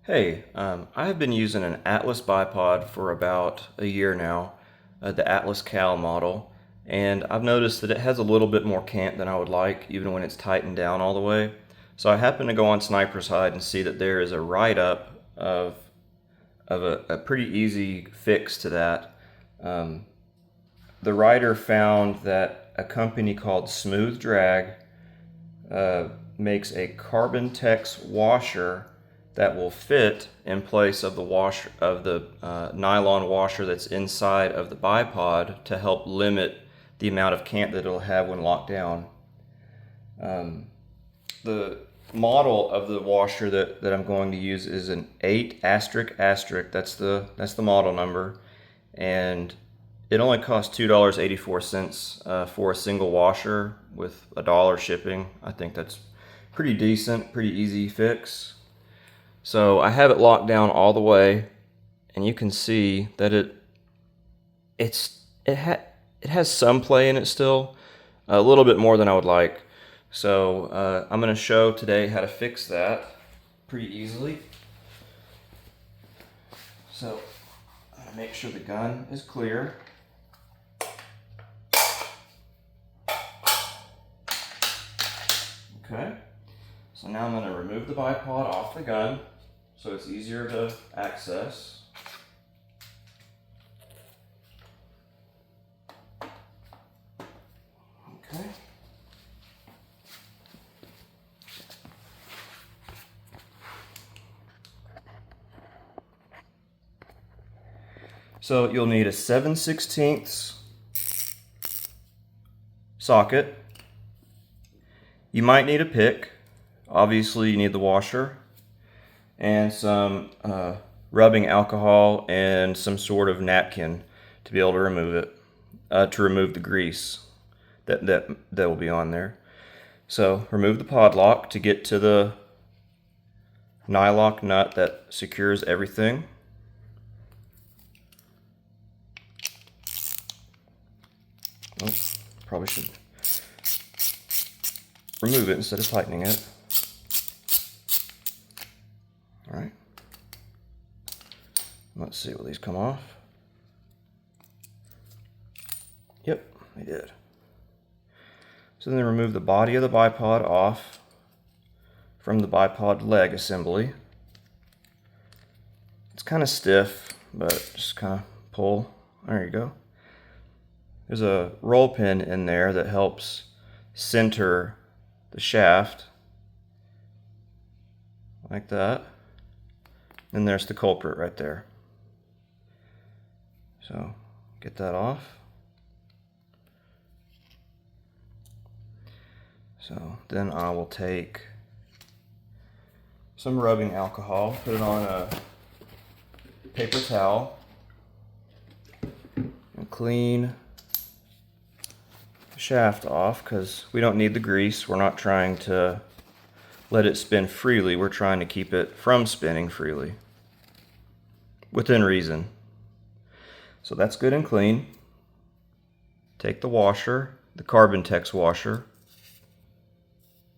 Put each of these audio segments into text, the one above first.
Hey, I have been using an Atlas bipod for about a year now, the Atlas Cal model, and I've noticed that it has a little bit more cant than I would like, even when it's tightened down all the way. So I happened to go on Sniper's Hide and see that there is a write-up of a pretty easy fix to that. Um, the writer found that a company called Smooth Drag makes a Carbontex washer that will fit in place of the nylon washer that's inside of the bipod to help limit the amount of cant that it'll have when locked down. The model of the washer that I'm going to use is an 8 asterisk asterisk. That's the model number, and it only costs $2.84 for a single washer with $1 shipping. I think that's pretty decent, pretty easy fix. So I have it locked down all the way, and you can see that it has some play in it still, a little bit more than I would like. So I'm going to show today how to fix that pretty easily. So I'm going to make sure the gun is clear. Okay. So now I'm going to remove the bipod off the gun so it's easier to access. Okay. So you'll need a 7/16 socket. You might need a pick. Obviously you need the washer and some rubbing alcohol and some sort of napkin to be able to remove it, to remove the grease that will be on there. So remove the podlock to get to the nyloc nut that secures everything. Oh, probably should remove it instead of tightening it. All right. Let's see, will these come off? Yep, they did. So then remove the body of the bipod off from the bipod leg assembly. It's kind of stiff, but just kind of pull. There you go. There's a roll pin in there that helps center the shaft, like that. And there's the culprit right there. So get that off. So then I will take some rubbing alcohol, put it on a paper towel, and clean the shaft off because we don't need the grease. We're not trying to let it spin freely. We're trying to keep it from spinning freely, within reason. So that's good and clean. Take the washer, the Carbontex washer,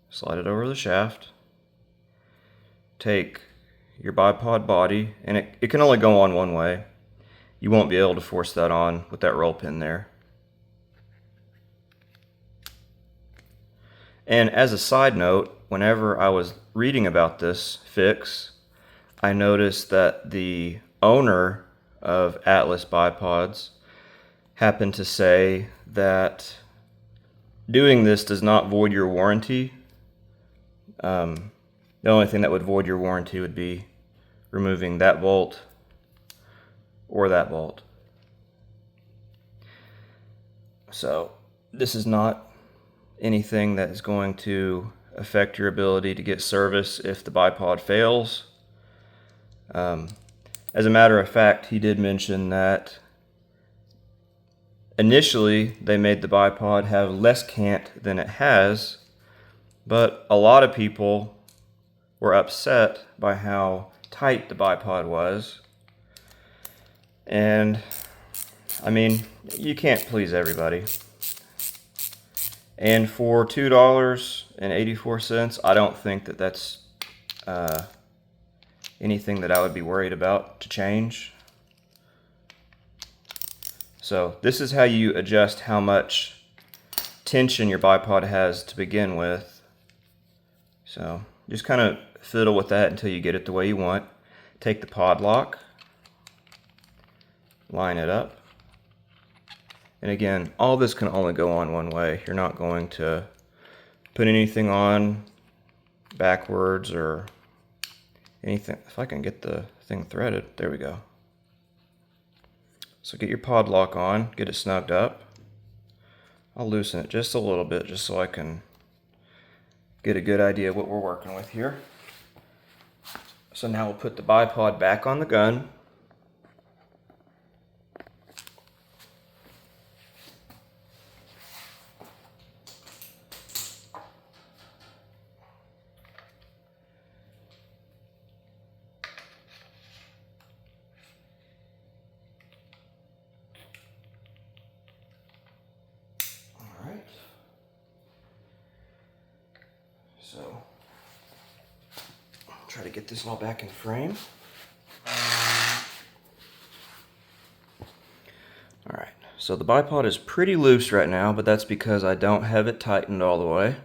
slide it over the shaft. Take your bipod body, and it can only go on one way. You won't be able to force that on with that roll pin there. And as a side note, whenever I was reading about this fix, I noticed that the owner of Atlas bipods happened to say that doing this does not void your warranty. The only thing that would void your warranty would be removing that bolt or that bolt. So this is not anything that is going to affect your ability to get service if the bipod fails. As a matter of fact, he did mention that initially they made the bipod have less cant than it has, but a lot of people were upset by how tight the bipod was. And I mean, you can't please everybody. And for $2.84, I don't think that that's anything that I would be worried about to change. So this is how you adjust how much tension your bipod has to begin with. So just kind of fiddle with that until you get it the way you want. Take the Podloc, line it up. And again, all this can only go on one way. You're not going to put anything on backwards or anything. If I can get the thing threaded, there we go. So get your Podloc on, get it snugged up. I'll loosen it just a little bit just so I can get a good idea of what we're working with here. So now we'll put the bipod back on the gun. Alright. So try to get this all back in frame. Alright, so the bipod is pretty loose right now, but that's because I don't have it tightened all the way.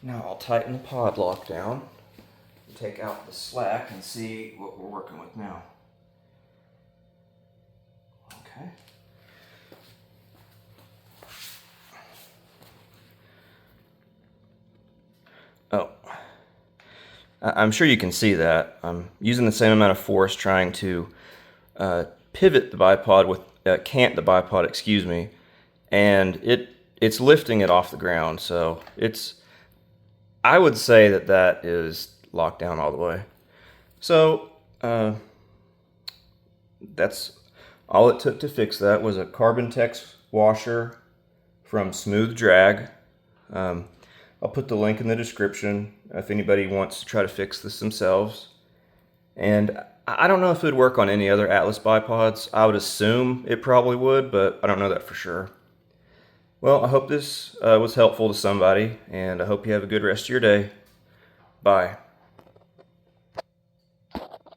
Now I'll tighten the Podloc down, take out the slack, and see what we're working with now. Okay. Oh, I'm sure you can see that. I'm using the same amount of force trying to pivot the bipod with, cant the bipod, excuse me, and it's lifting it off the ground. So I would say that is locked down all the way. So that's all it took to fix that was a Carbontex washer from Smooth Drag. I'll put the link in the description if anybody wants to try to fix this themselves. And I don't know if it would work on any other Atlas bipods. I would assume it probably would, but I don't know that for sure. Well, I hope this was helpful to somebody, and I hope you have a good rest of your day. Bye.